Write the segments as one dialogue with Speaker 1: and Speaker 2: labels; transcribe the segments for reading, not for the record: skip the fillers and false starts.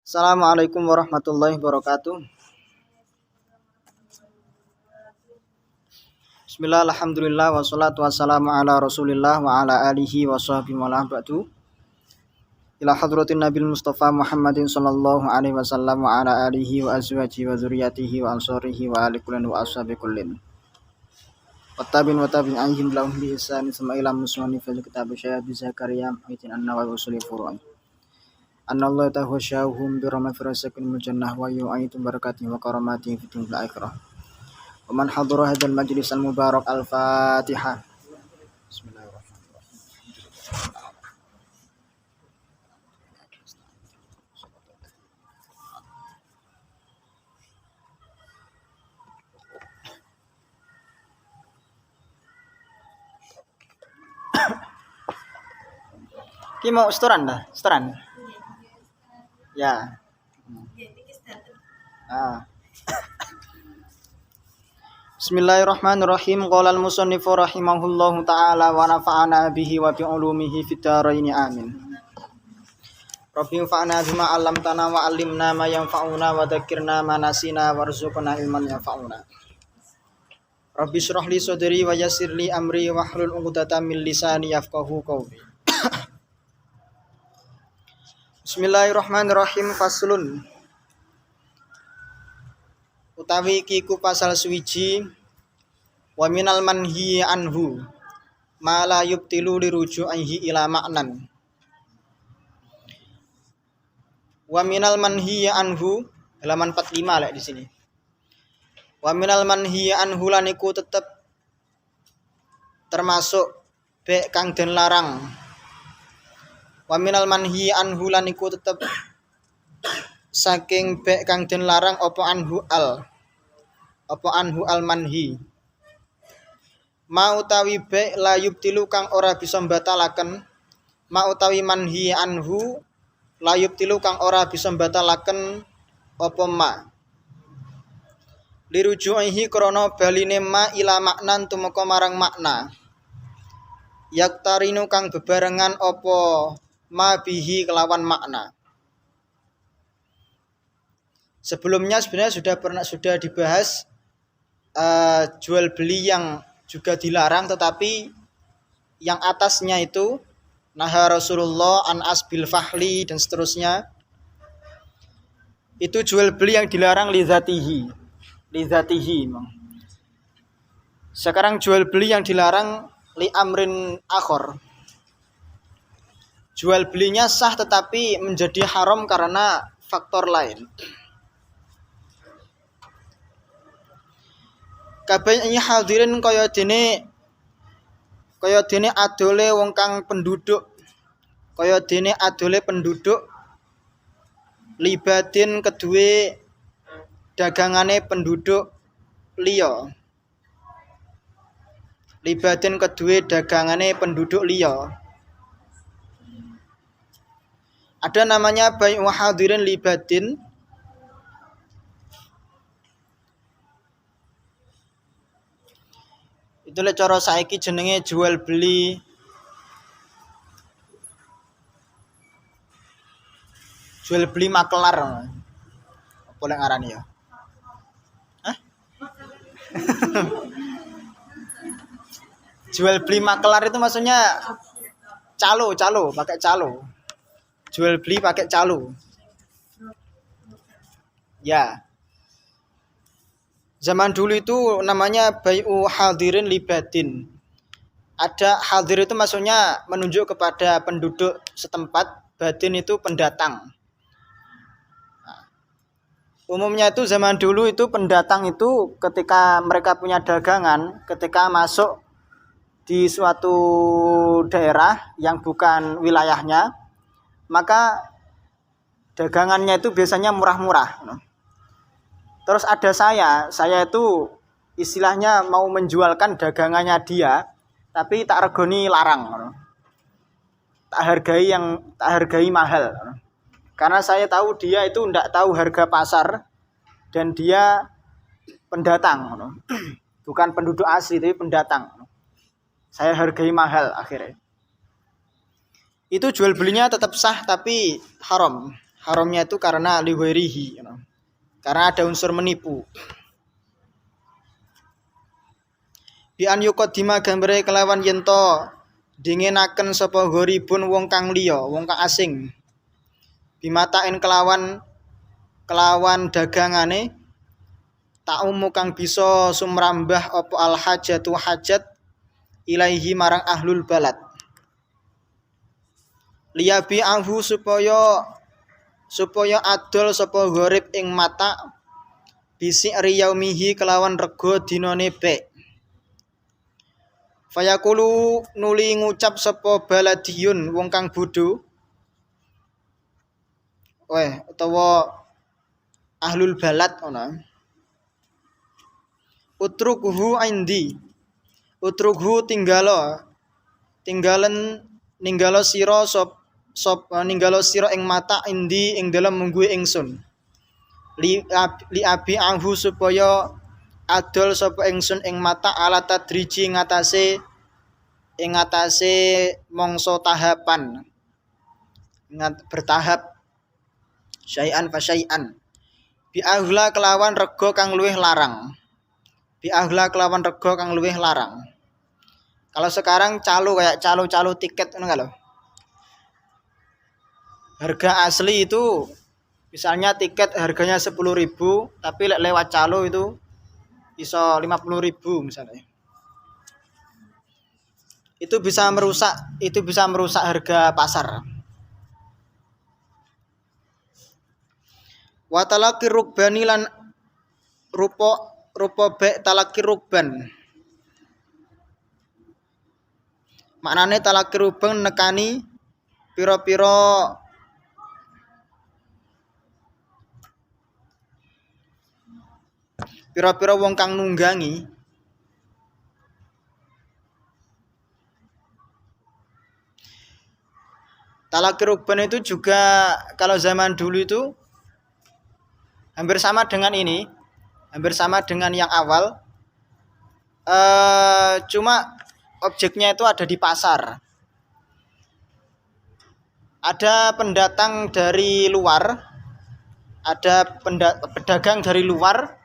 Speaker 1: Assalamualaikum warahmatullahi wabarakatuh. Bismillah, alhamdulillah, wassalatu wassalamu ala rasulillah wa ala alihi wa sahbihi wa ba'du. Ila hadratin nabil mustafa Muhammadin sallallahu alaihi wasallam wa ala alihi wa azwajihi wa zuriyatihi wa ansarihi wa ali kullin wa ashabi kullin. Wattabin anhum lahum bi ihsan sama ila musmani fil kitab syaya bi zakaria aitin an-nawawi usuli furu'i. Anallahu tahwashahum bi rahmatir mujannah wa yu'aitu barakatihi wa karamatihi fid dunya wal akhirah. Wa man hadara hadzal majlis al mubarak al Fatihah. Bismillahirrahmanirrahim. Ki mau setoran dah, setoran. Ya. Bismillahirrahmanirrahim. Qala al-musannifu rahimahullahu taala wa nafa'ana bihi wa bi ulumihi fid dharain amin. Rabbi fa'na bima 'allamtana wa 'allimna ma yanfa'una wa dzakkirna ma nasina warzuqna ilman yanfa'una. Rabbi shrah li sadri wa yassir li amri wa hlul 'uqdatam min lisani yafqahu qawli. Bismillahirrahmanirrahim. Faslun. Utawi iki ku pasal suwiji wa minal manhi anhu ma la yubtilu liruju'ihi ila ma'nan. Wa minal manhi anhu halaman 45 lek di sini. Wa minal manhi anhu lan iku tetep termasuk bek kang den larang. Wa minal manhi anhu lan iku tetep saking bek kang den larang apa anhu al manhi. Ma utawi bek la yubtilu kang ora bisa mbatalaken, ma utawi manhi anhu la yubtilu kang ora bisa mbatalaken apa ma. Liruju'ihi krana baline ma ila maknan tumeka marang makna. Yaktarinu kang bebarengan apa ma bihi kelawan makna. Sebelumnya sebenarnya sudah dibahas jual beli yang juga dilarang, tetapi yang atasnya itu naha Rasulullah an asbil fahli dan seterusnya, itu jual beli yang dilarang li zatihi. Sekarang jual beli yang dilarang li amrin akhor. Jual belinya sah tetapi menjadi haram karena faktor lain. Kabeh ini hadirin kaya dene adole wong kang penduduk, kaya dene adole penduduk libatin kedue dagangane penduduk liya. Libatin kedue dagangane penduduk liya. Ada namanya bai'u hadirin libatin. Itu lek cara saiki jenenge jual beli makelar. Apa lek ngarani ya? Hah? Jual beli makelar itu maksudnya calo, pakai calo. Jual beli pakai calo. Ya. Zaman dulu itu namanya bai'u hadirin libatin. Ada hadir itu maksudnya menunjuk kepada penduduk setempat, batin itu pendatang. Nah, umumnya itu zaman dulu itu pendatang itu ketika mereka punya dagangan, ketika masuk di suatu daerah yang bukan wilayahnya, maka dagangannya itu biasanya murah-murah. Terus ada saya itu istilahnya mau menjualkan dagangannya dia, tapi tak regoni larang. Tak hargai mahal. Karena saya tahu dia itu tidak tahu harga pasar dan dia pendatang. Bukan penduduk asli tapi pendatang. Saya hargai mahal akhirnya. Itu jual belinya tetap sah tapi haram Haramnya itu karena liwirihi, karena ada unsur menipu. Bi an yuqaddima gambare kelawan yento dinginaken sapa gharibun wong kang liya, wong kang asing. Bimatain kelawan dagangane ta'umu kang bisa sumrambah apa al hajatu hajat ilaihi marang ahlul balad. Liyabi anhu supaya adol sapa gharib ing mata bisi riyaumihi kelawan rega dinane bek. Fayaqulu nuli ngucap sapa baladiyun wong kang bodho utawa ahlul balad ana. Utrukhu indi. Utrukhu ninggalo sira ninggalo sira ing mata indi ing dalem mungguhe ingsun. Li abi anhu supaya adol sapa ingsun ing mata ala tadriji ing atase mangsa tahapan. Bertahap syai'an fa syai'an. Bi ahla kelawan rega kang luwih larang. Kalau sekarang kayak calo tiket ngono kalau. Harga asli itu misalnya tiket harganya 10.000 tapi lewat calo itu bisa 50.000 misalnya. Itu bisa merusak harga pasar. Wa talaqir rukbani lan rupa bek talaqir rukban. Maknane talaqir rukban nekani pira-pira wong kang nunggangi. Talaqir rukban itu juga kalau zaman dulu itu hampir sama dengan yang awal, cuma objeknya itu ada di pasar. Ada pendatang dari luar, ada pedagang dari luar,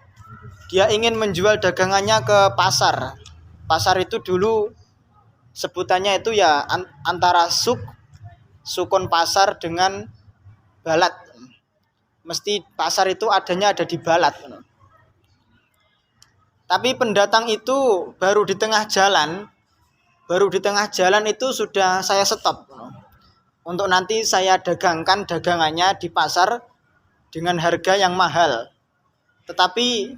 Speaker 1: dia ingin menjual dagangannya ke pasar. Pasar itu dulu sebutannya itu ya antara sukun pasar dengan balad. Mesti pasar itu ada di balad. Tapi pendatang itu baru di tengah jalan itu sudah saya stop. Untuk nanti saya dagangkan dagangannya di pasar dengan harga yang mahal. Tetapi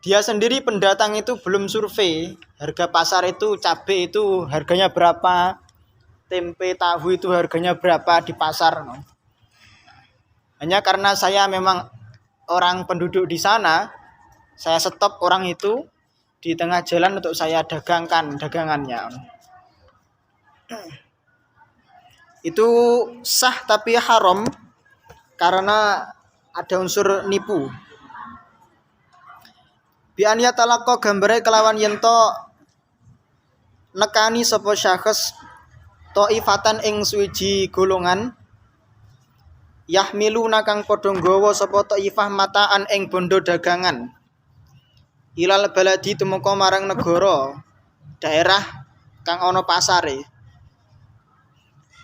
Speaker 1: dia sendiri pendatang itu belum survei harga pasar itu, cabai itu harganya berapa, tempe tahu itu harganya berapa di pasar. Hanya karena saya memang orang penduduk di sana, saya stop orang itu di tengah jalan untuk saya dagangkan dagangannya. Itu sah tapi haram karena ada unsur nipu. Bi an yatalaqqa gambare kelawan yento nekani sapa syakhs taifatan ing suwiji golongan yahmiluna kang padha nggawa sapa taifah mataan ing bondo dagangan ilal baladi tumeka marang negara daerah kang ana pasare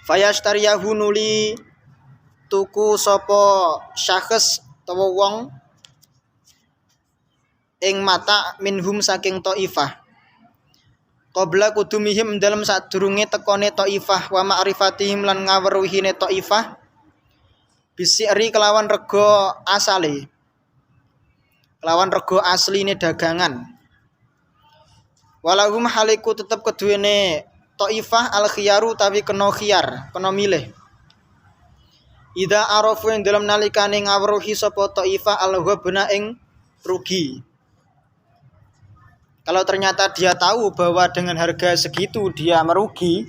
Speaker 1: fayastariyahu nuli tuku sapa syakhs utawa wong ing mata minhum saking taifah qabla kudumihim dalam sadurunge tekone taifah wa ma'rifatihim lan ngaweruhine taifah bisi'ri kelawan rega asale. Kelawan rega asline dagangan. Walahum haliku tetep keduwene taifah al khiyaru tapi kena khiyar, kena milih. Ida arafu ing dalam nalikane ngawruhi sapa taifah al ghabna ing rugi. Kalau ternyata dia tahu bahwa dengan harga segitu dia merugi,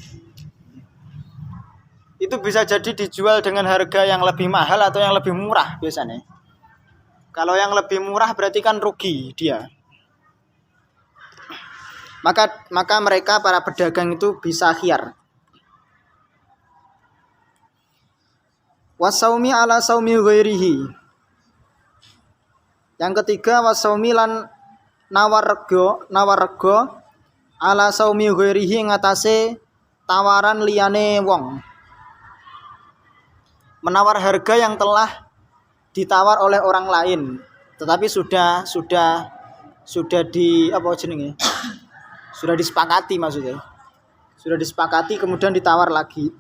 Speaker 1: itu bisa jadi dijual dengan harga yang lebih mahal atau yang lebih murah biasanya. Kalau yang lebih murah berarti kan rugi dia. Maka mereka para pedagang itu bisa khiyar. Wasaumi ala saumi ghairihi. Yang ketiga wasaumi lan nawar rego ala saumi ghairihi ngatasé tawaran liyane wong. Menawar harga yang telah ditawar oleh orang lain, tetapi sudah di apa jenenge? Sudah disepakati maksudnya. Sudah disepakati kemudian ditawar lagi.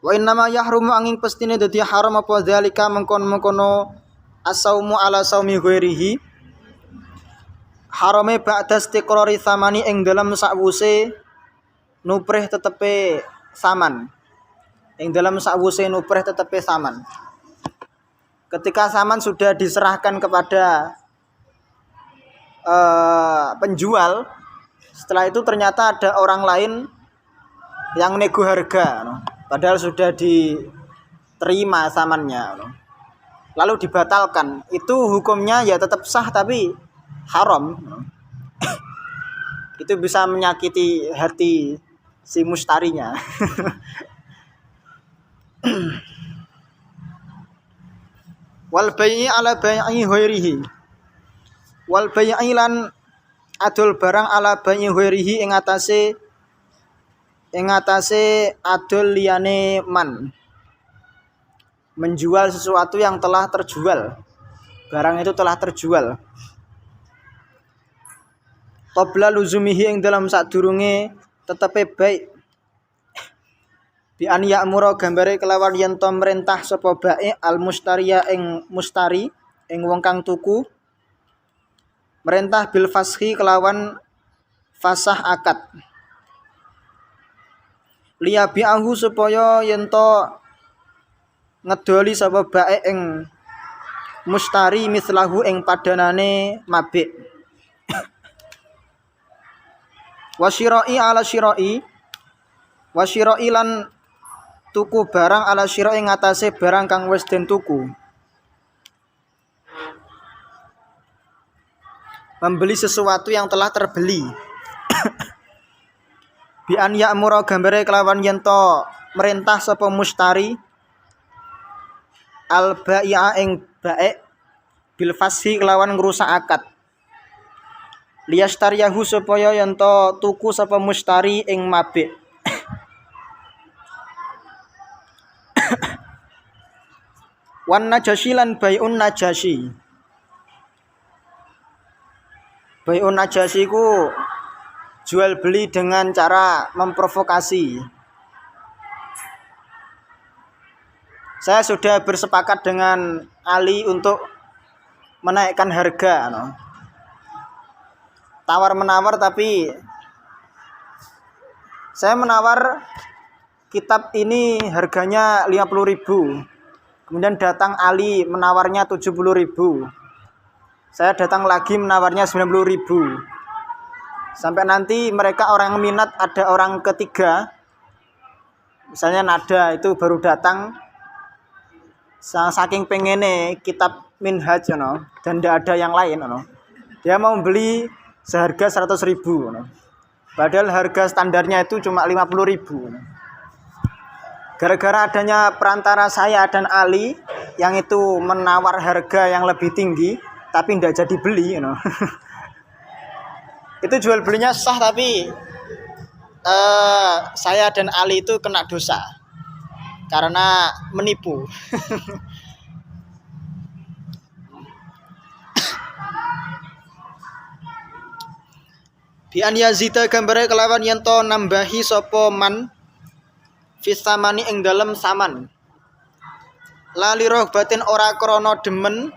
Speaker 1: Wa innama yahrumu angin pestine dadi haram apa zalika mengkono asaumu ala saumi ghairihi. Harame ba'da istiqrari samani ing dalam sakwuse nuprih tetepe saman. Ing dalam sakwuse nuprih tetepe saman. Ketika saman sudah diserahkan kepada penjual, setelah itu ternyata ada orang lain yang nego harga, padahal sudah diterima samannya, lalu dibatalkan. Itu hukumnya ya tetap sah tapi haram. Itu bisa menyakiti hati si mustarinya. Wal bai'i ala bai'i ghairihi. Wal bai'i lan adol barang ala bai'i ghairihi ing atase adol liyane man. Menjual sesuatu yang telah terjual. Barang itu telah terjual. Qabla luzumihi ing dalam sadurunge tetepe baik. Bi an ya'mura gambare kelawan yen to merintah sapa bae al mustariya ing mustari ing wong kang tuku. Merintah bil fashi kelawan fasah akad. Liya bi'ahu supaya yen to ngedoli sapa bae ing mustari mislahu ing padanane mabik. Wasyira'i ala syira'i. Wasyira'i lan tuku barang ala syira'i ngatasé barang kang wis den tuku. Membeli sesuatu yang telah terbeli. Bi an ya'mura gambare kelawan yen to merintah sapa mustari al bai'a ing bae bil fashi kelawan ngrusak akad. Liyastariyahu supaya yen to tuku sapa mustari ing mabik. Wan najasyi lan bai'un najasyi. Bai'un najasyi ku jual beli dengan cara memprovokasi. Saya sudah bersepakat dengan Ali untuk menaikkan harga, tawar menawar, tapi saya menawar kitab ini harganya 50.000. Kemudian datang Ali menawarnya 70.000. Saya datang lagi menawarnya 90.000. Sampai nanti mereka orang minat, ada orang ketiga. Misalnya Nada itu baru datang, saking pengennya kitab Minhaj, dan tidak ada yang lain, dia mau beli seharga 100.000. Padahal harga standarnya itu cuma 50.000. Gara-gara adanya perantara saya dan Ali yang itu menawar harga yang lebih tinggi, tapi tidak jadi beli, Itu jual belinya sah, tapi saya dan Ali itu kena dosa karena menipu. Bi an yazida gambare kelawan yen to nambahi sapa man fisamani ing dalem saman. Lali rohbatin ora krana demen.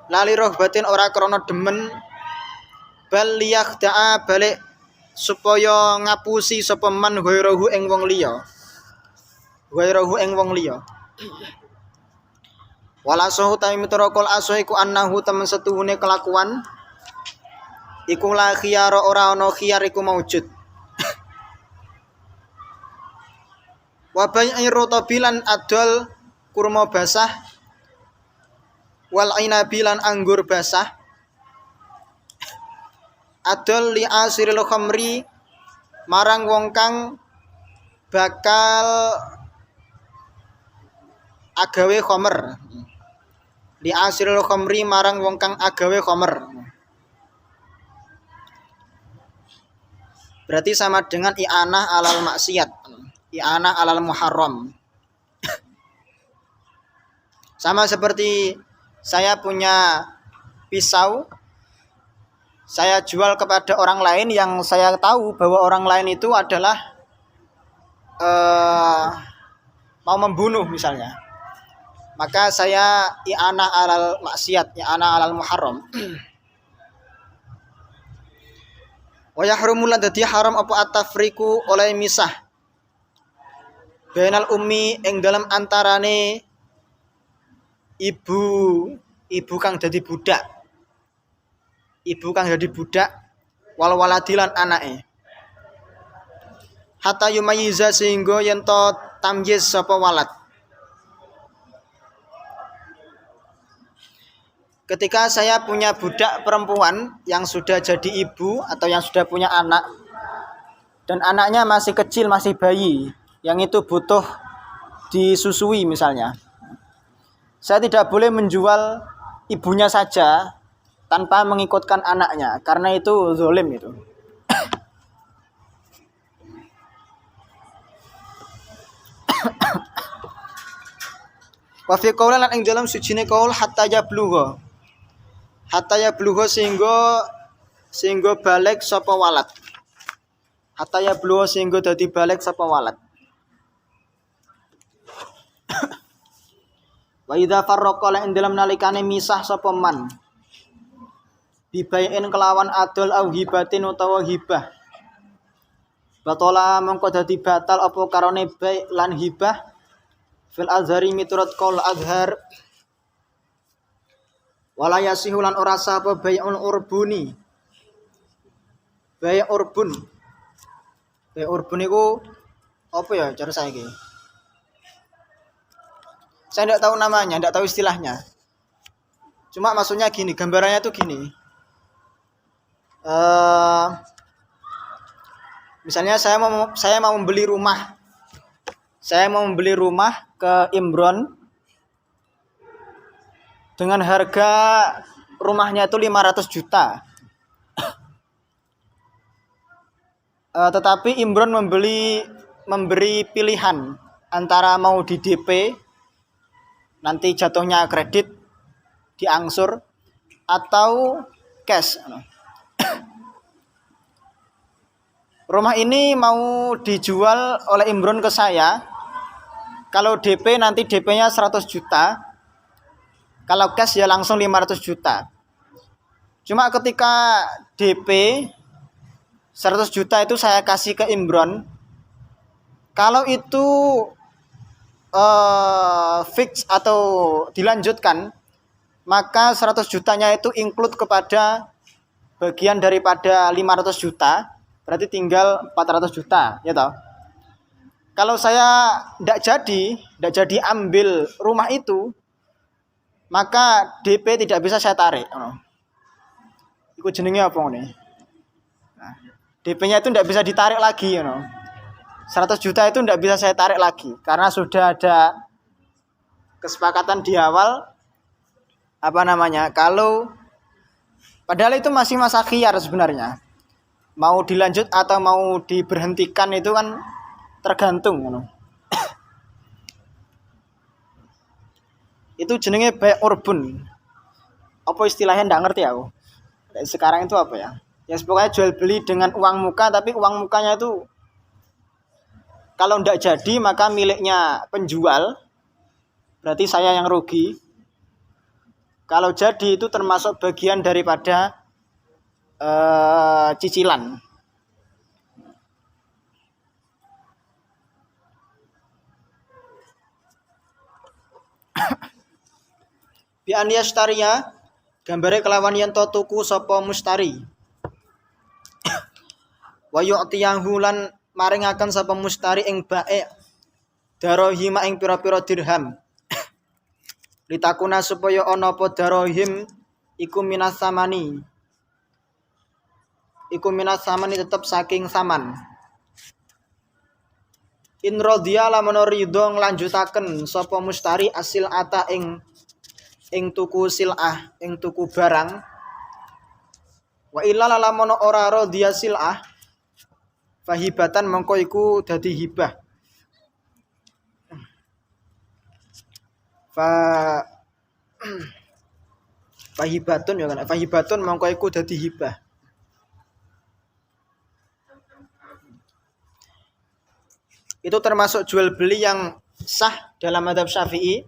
Speaker 1: Lali rohbatin ora krana demen. Bal liyakda'a balik supaya ngapusi sapa man ghairahu ing wong liya. Ghairahu ing wong liya. Wala sahu ta mitraqal asih iku annahu temen setuhune kelakuan iku la khiyara ora ana khiyar iku maujud. Wa bai'i rotabilan adol kurma basah wal inabilan anggur basah adol li asiril khamri marang wong kang bakal agawe khomer. Li asirul khomri marang wong kang agawe khomer. Berarti sama dengan i'anah alal maksiat, i'anah alal muharram. Sama seperti saya punya pisau, saya jual kepada orang lain yang saya tahu bahwa orang lain itu adalah mau membunuh misalnya. Maka saya i'anah alal maksiat, i'anah alal muharram. Wa yahrumu lan dadi haram apa atafriku oleh misah bainal ummi ing dalam antarane ibu kang dadi budak, wal waladilan anake, hatta yumayiza sehingga yen to tamyiz sapa walad. Ketika saya punya budak perempuan yang sudah jadi ibu atau yang sudah punya anak, dan anaknya masih kecil, masih bayi, yang itu butuh disusui misalnya, saya tidak boleh menjual ibunya saja tanpa mengikutkan anaknya, karena itu zalim itu. Wa fi qaulan lan ing dalam sujine qaul hatta yablugha sehingga balik sapa walad. Hatta yablugha sehingga dadi balik sapa walad. Wa idza farraqa la ing dalam nalikane misah sapa man bibain kelawan adol au hibatin utawa hibah, batola mongko dadi batal apa karone bai lan hibah fil azhari miturut qaul azhar. Wala yasihu lan ora sah apa bai'ul urbuni. Bai' urbun. Bai' urbun iku apa ya cara saya iki? Saya enggak tahu namanya, enggak tahu istilahnya. Cuma maksudnya gini, gambarannya tuh gini. Misalnya saya mau membeli rumah. Saya mau membeli rumah ke Imron dengan harga rumahnya itu 500 juta. Tetapi Imron memberi pilihan antara mau di DP, nanti jatuhnya kredit, diangsur, atau cash. Rumah ini mau dijual oleh Imron ke saya. Kalau DP nanti DP-nya 100 juta. Kalau cash ya langsung 500 juta. Cuma ketika DP 100 juta itu saya kasih ke Imron. Kalau itu fix atau dilanjutkan, maka 100 jutanya itu include kepada bagian daripada 500 juta, berarti tinggal 400 juta, ya toh. Kalau saya tidak jadi ambil rumah itu, maka DP tidak bisa saya tarik. Iku jenenge apa nih? Nah, DP-nya itu tidak bisa ditarik lagi, 100 juta itu tidak bisa saya tarik lagi karena sudah ada kesepakatan di awal kalau padahal itu masih masa khiyar sebenarnya. Mau dilanjut atau mau diberhentikan itu kan tergantung, Itu jenenge bai' urbun. Apa istilahnya ndak ngerti aku. Sekarang itu apa ya? Ya pokoknya jual beli dengan uang muka, tapi uang mukanya itu kalau ndak jadi maka miliknya penjual, berarti saya yang rugi. Kalau jadi itu termasuk bagian daripada cicilan. Bi an yastariya gambare kelawan yen to tuku sapa mustari. Wa yu'tiyahu lan maringaken sapa mustari ing bae darahim ing pira-pira dirham. Litakuna supaya ana apa darahim iku minas samani. Iku minas samani tetep saking saman. In radhiya lamun ridho nglanjutaken sapa mustari asil ata ing tuku silah, ing tuku barang. Wa illa lamun ora radhiya silah fahibatan mengko iku dadi hibah. Fahibatun ya kan. Fahibatun mengko iku dadi hibah. Itu termasuk jual beli yang sah dalam mazhab Syafi'i,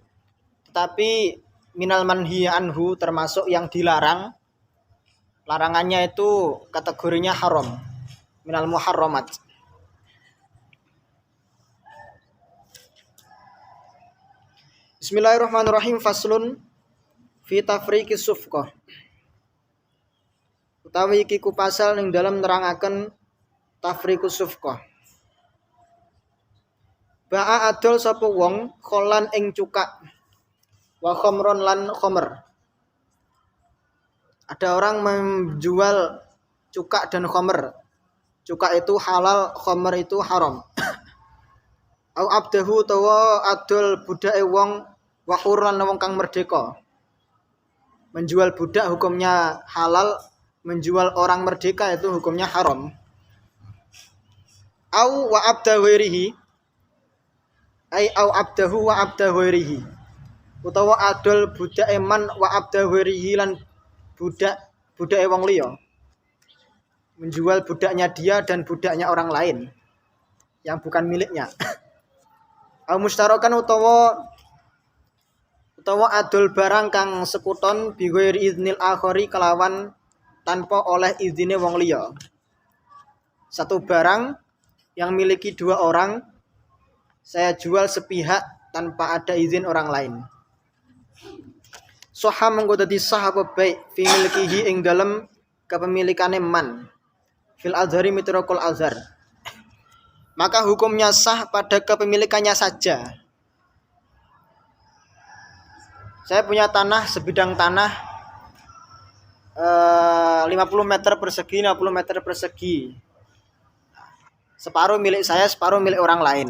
Speaker 1: tetapi minal manhi anhu termasuk yang dilarang. Larangannya itu kategorinya haram, minal muharramat. Bismillahirrahmanirrahim. Faslun fi tafriqis sufqah. Utawi iki ku pasal ning dalam nerangaken tafriqus sufqah. Ba'a adol sapa wong kholan ing cukak wa khamron lan khamr. Ada orang menjual cukak dan khamr. Cukak itu halal, khamr itu haram. Au abdahu tawa adol budake wong wa hurran wong kang merdeka. Menjual budak hukumnya halal, menjual orang merdeka itu hukumnya haram. Au wa abda ghairihi ai au abdahu wa abda ghairihi, utawa adol budak eman wa abda ghairihi lan budak wong liya, menjual budaknya dia dan budaknya orang lain yang bukan miliknya. Au mustarakan utawa adol barang kang sekuton bi ghairi iznil akhari kelawan tanpa oleh izine wong liya. Satu barang yang miliki dua orang saya jual sepihak tanpa ada izin orang lain. Soha mengko dadi sah apa baik fi milkihi ing dalem kepemilikane man fil azhari mitraqul azhar. Maka hukumnya sah pada kepemilikannya saja. Saya punya tanah, sebidang tanah 50 meter persegi, 50 meter persegi. Separuh milik saya, separuh milik orang lain.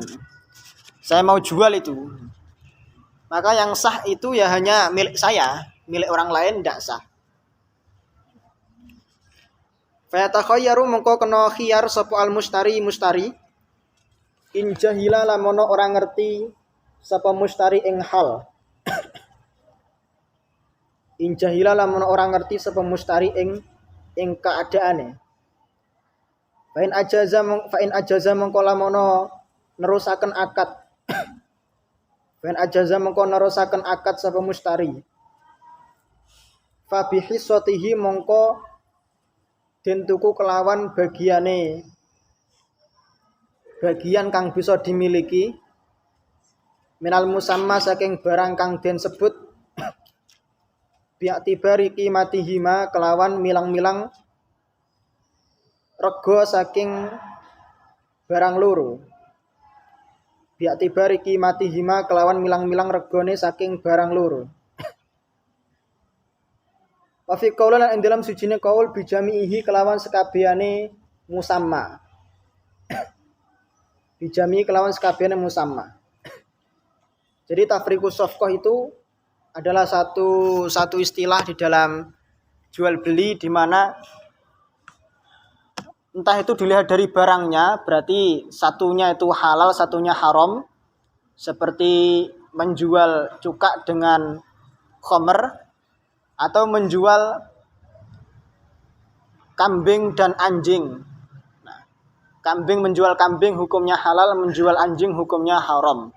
Speaker 1: Saya mau jual itu. Maka yang sah itu ya hanya milik saya, milik orang lain tidak sah. Fa takhayyaru mengko kena khiyar sapa al mustari in jahila lamono orang ngerti sapa mustari ing hal. In jahila lamono orang ngerti sapa mustari ing keadaane. Fa in ajaza mengko lamono nerusaken akad. Wen ajaza mengko nerusaken akad sapa mustari. Fa bi hissatihi mongko den tuku kelawan bagian kang bisa dimiliki minal musamma saking barang kang den sebut bi'tibari qimatihima kelawan milang-milang rego saking barang loro. Bi'tibari qimatihima kelawan milang-milang regone saking barang loro. Wa fi qaulan ing dalam sujine qaul bijamihi kelawan sekabehane musamma. Bijami kelawan sekabehane musamma. Jadi tafriqus safqah itu adalah satu istilah di dalam jual beli di mana entah itu dilihat dari barangnya, berarti satunya itu halal, satunya haram. Seperti menjual cukak dengan khamr atau menjual kambing dan anjing. Nah, kambing menjual kambing hukumnya halal, menjual anjing hukumnya haram.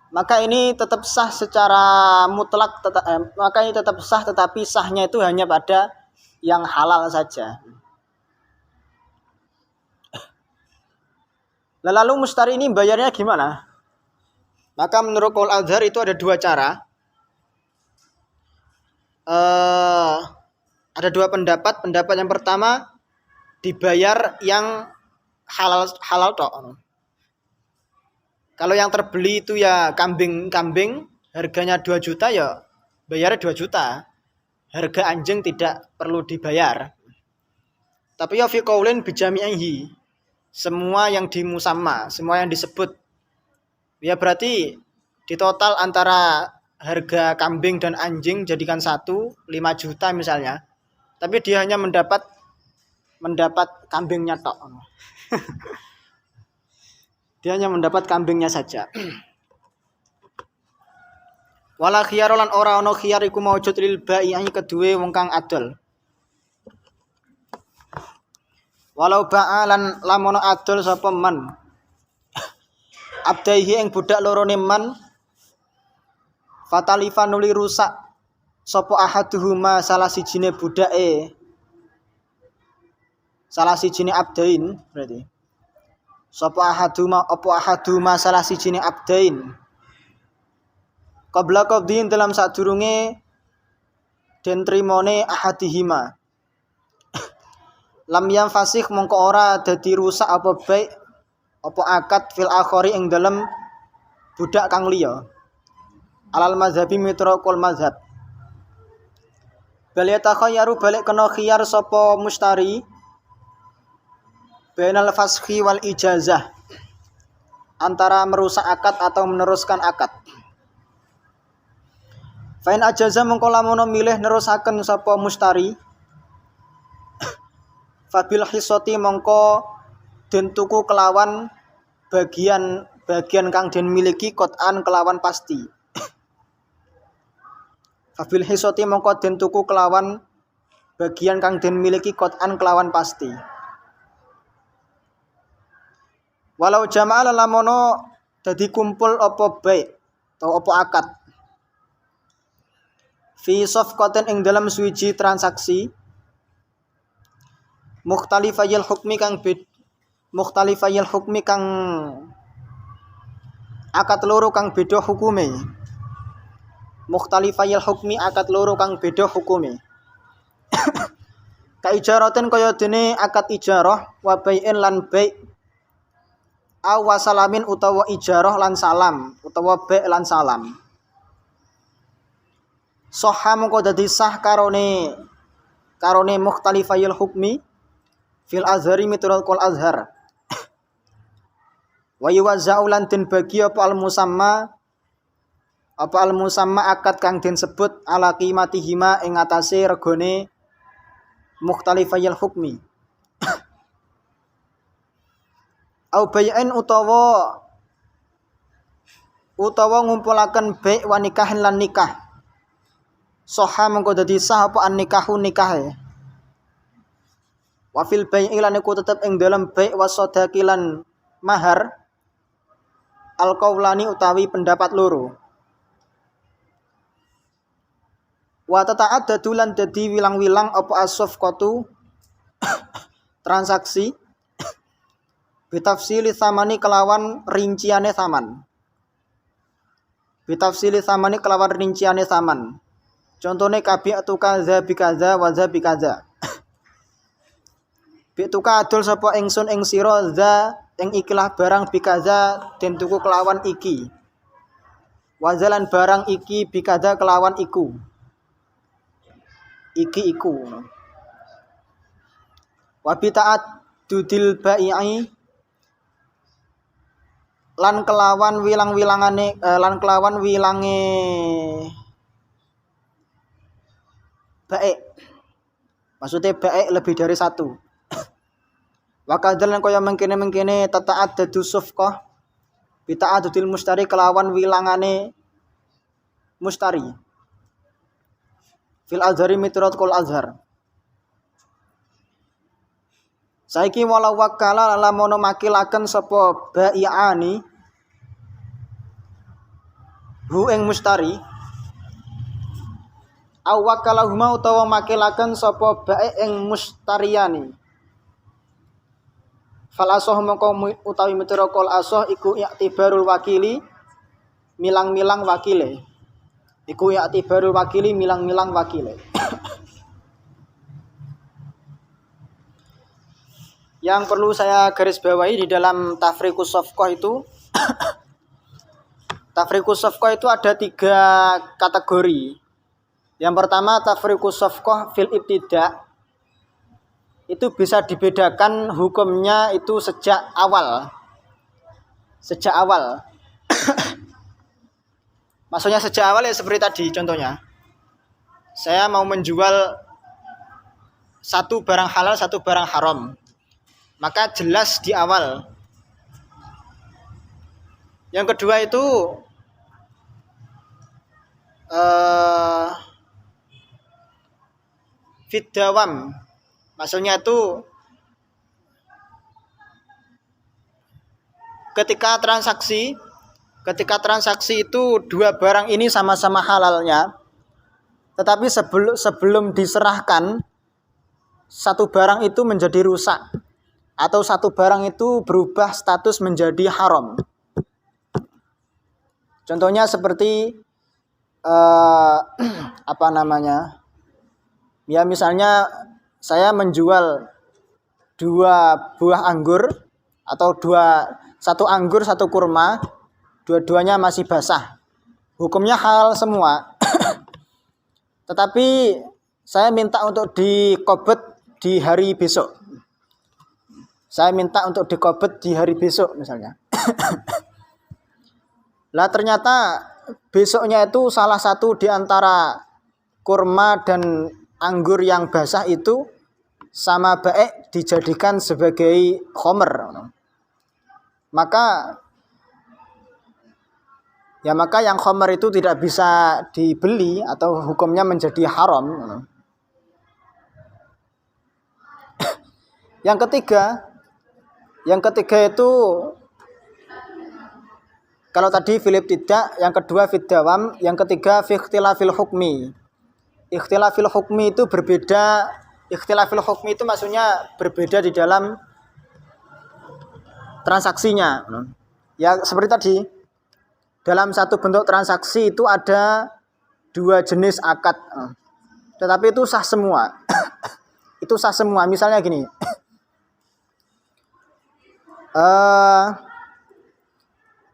Speaker 1: Maka ini tetap sah secara mutlak, maka ini tetap sah, tetapi sahnya itu hanya pada yang halal saja. Lalu mustari ini bayarnya gimana? Maka menurut qaul Azhar itu ada dua cara. Ada dua pendapat. Pendapat yang pertama dibayar yang halal tok. Kalau yang terbeli itu ya kambing harganya 2 juta ya bayarnya 2 juta. Harga anjing tidak perlu dibayar. Tapi ya fi qaulin bijami'ihi. semua yang dimusamma, semua yang disebut. Ya berarti di total antara harga kambing dan anjing jadikan 5 juta misalnya. Tapi dia hanya mendapat kambingnya tok. Dia hanya mendapat kambingnya saja. Wala khiyar lan ora ana khiyar iku maujud lil bai'i kedue wong kang adol. Walau ba'alan lamono adol sapa man. Abdaihi ing budak lorone man fatalifa nuli rusak sapa ahaduhuma salah sijine budake. Salah sijine abdain berarti. Sapa ahaduma salah sijine abdain. Qabla qabdin dalam sadurunge den trimone ahadihima. Lam yang fasih mongko ora dadi rusak apa baik apa akad fil akhari ing dalem budak kang liya. Alal mazhabi mitra kul mazhab. Bal yatakhayaru balik kena khiyar sapa mustari bainal fashi wal ijazah, antara merusak akad atau meneruskan akad. Fain ajaza mongko lamun milih nerusaken sapa mustari fabil hisoti mongko den tuku kelawan bagian kang den miliki qot'an kelawan pasti. Fabil hisoti mongko den tuku kelawan bagian kang den miliki qot'an kelawan pasti. Walau jama'a lamono dadi kumpul apa baik atau apa akad fi safqatin ing dalam suwiji transaksi mukhtalifayil hukmi kang akad loro kang beda hukume. Mukhtalifayil hukmi akad loro kang beda hukume. Ka ijaraten kaya dene akad ijarah wa bai'in lan bai' aw wasalamin utawa ijarah lan salam utawa bai' lan salam. Sahha mongko dadi sah karone mukhtalifayil hukmi fil azhari miturut qol azhar. Wa yuwazza'u lan den bagi apa al musamma akad kang den sebut ala qimatihima ing atase regane mukhtalifayil hukmi. Au bai'in utawa ngumpulaken bai' wa nikahin lan nikah. Sahha mengko dadi sah apa an nikahu nikahe. Wa fil bai'i lan iku tetep ing dalam bai' wa sadaqi lan mahar al qaulani utawi pendapat loro. Wa tata'addadu lan dadi wilang-wilang apa as-safqatu transaksi bitafsili samani kelawan rinciane saman. Bitafsili samani kelawan rinciane saman. Contone kabi'atu kaza bi kaza wa za bi kaza. Bi'tuka adol sapa ingsun ing sira za ing ikilah barang bi kaza den tuku kelawan iki. Wa zalan barang iki bi kaza kelawan iku. Iki iku. Wa bi ta'at dudil bai'i lan kelawan wilange baik. Maksudnya baik lebih dari satu. Wa kadzalan kaya mengkene tata'at dadu sufqah bi ta'adudil mustari kelawan wilangane mustari. Fil azhari miturut qul azhar. Saiki walau wakala lamun makilaken sapa bai'ani hu ing mustari aw wakalahuma utawa makilaken sapa bai' ing mustariyani. Fal asah mongko utawi miturut qul asah iku i'tibarul wakili milang-milang wakile. Iku i'tibarul wakili milang-milang wakile. Yang perlu saya garis bawahi di dalam tafriqus safqah itu tafriqus safqah itu ada 3 kategori. Yang pertama tafriqus safqah fil ibtida. itu bisa dibedakan hukumnya itu sejak awal. Sejak awal. Maksudnya sejak awal ya seperti tadi contohnya. Saya mau menjual satu barang halal, satu barang haram. Maka jelas di awal. Yang kedua itu fiddawam. Maksudnya itu ketika transaksi itu dua barang ini sama-sama halalnya, tetapi sebelum diserahkan satu barang itu menjadi rusak atau satu barang itu berubah status menjadi haram. Contohnya seperti ya misalnya saya menjual dua buah anggur atau satu anggur satu kurma, dua-duanya masih basah, hukumnya halal semua. Tetapi saya minta untuk dikobet di hari besok. Saya minta untuk dikobet di hari besok misalnya. Lah ternyata besoknya itu salah satu di antara kurma dan anggur yang basah itu sama baik dijadikan sebagai khomer. Maka yang khomer itu tidak bisa dibeli atau hukumnya menjadi haram. Yang ketiga itu kalau tadi Philip tidak, yang kedua fiddawam, yang ketiga fi ikhtilafil hukmi. Ikhtilafil hukmi itu berbeda. Ikhtilafil hukmi itu maksudnya berbeda di dalam transaksinya. Ya seperti tadi, dalam satu bentuk transaksi itu ada dua jenis akad, tetapi itu sah semua. Itu sah semua. Misalnya gini,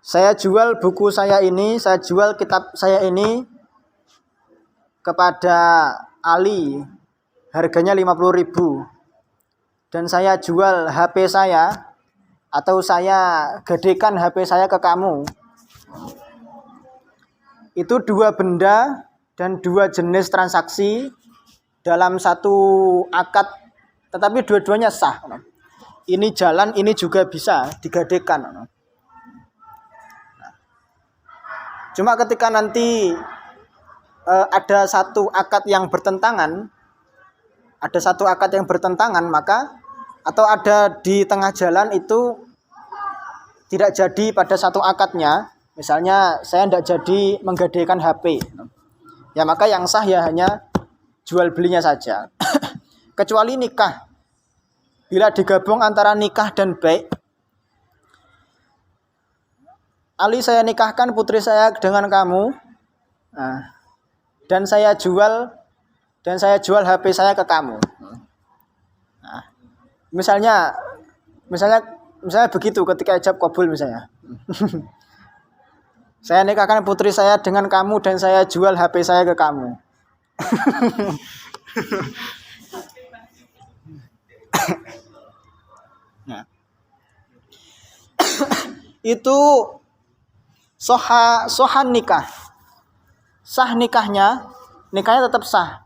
Speaker 1: saya jual buku saya ini, saya jual kitab saya ini kepada Ali, harganya 50.000. Dan saya jual HP saya, atau saya gadekan HP saya ke kamu. Itu dua benda dan dua jenis transaksi dalam satu akad, tetapi dua-duanya sah. Ini jalan, ini juga bisa digadekan. Cuma ketika nanti ada satu akad yang bertentangan, maka atau ada di tengah jalan itu tidak jadi pada satu akadnya, misalnya saya tidak jadi menggadaikan HP, ya maka yang sah ya hanya jual belinya saja. Kecuali nikah, bila digabung antara nikah dan bai', Ali saya nikahkan putri saya dengan kamu, dan saya jual HP saya ke kamu. Misalnya begitu ketika ijab qabul misalnya. Saya nikahkan putri saya dengan kamu dan saya jual HP saya ke kamu. Nah. Itu sohan nikah. Sah nikahnya tetap sah.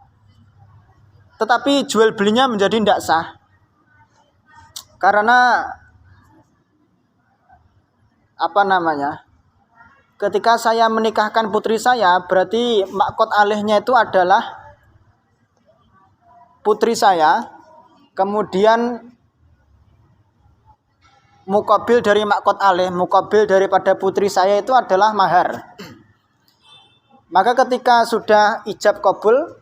Speaker 1: Tetapi jual belinya menjadi tidak sah. Karena ketika saya menikahkan putri saya, berarti makkot alihnya itu adalah putri saya, kemudian mukabil dari makkot alih, mukabil daripada putri saya itu adalah mahar. Maka ketika sudah ijab qabul,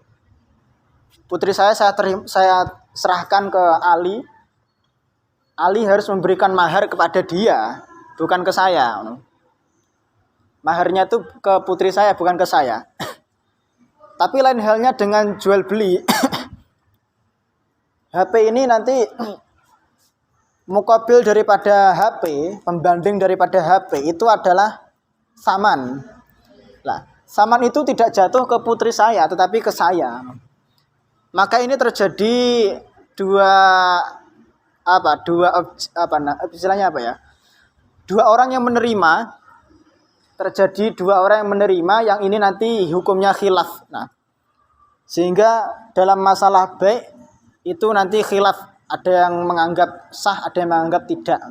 Speaker 1: putri saya serahkan ke Ali. Ali harus memberikan mahar kepada dia, bukan ke saya. Maharnya itu ke putri saya, bukan ke saya. Tapi lain halnya dengan jual beli. HP ini nanti mukabil daripada HP, pembanding daripada HP itu adalah saman. Lah, saman itu tidak jatuh ke putri saya, tetapi ke saya. Maka ini terjadi dua istilahnya apa ya? Dua orang yang menerima, terjadi dua orang yang menerima, yang ini nanti hukumnya khilaf. Nah, sehingga dalam masalah baik itu nanti khilaf, ada yang menganggap sah, ada yang menganggap tidak.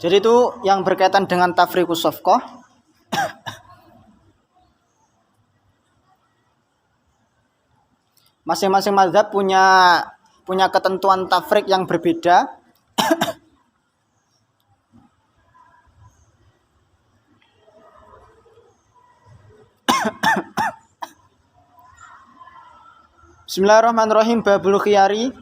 Speaker 1: Jadi itu yang berkaitan dengan tafriqus shafqah. Masing-masing mazhab punya ketentuan tafriq yang berbeda. Bismillahirrahmanirrahim. Babul khiyari.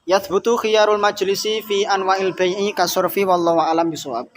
Speaker 1: Yathbutu khiyarul majlisi fi anwa'il bai'i kasurfi wallahu a'lam bishawab.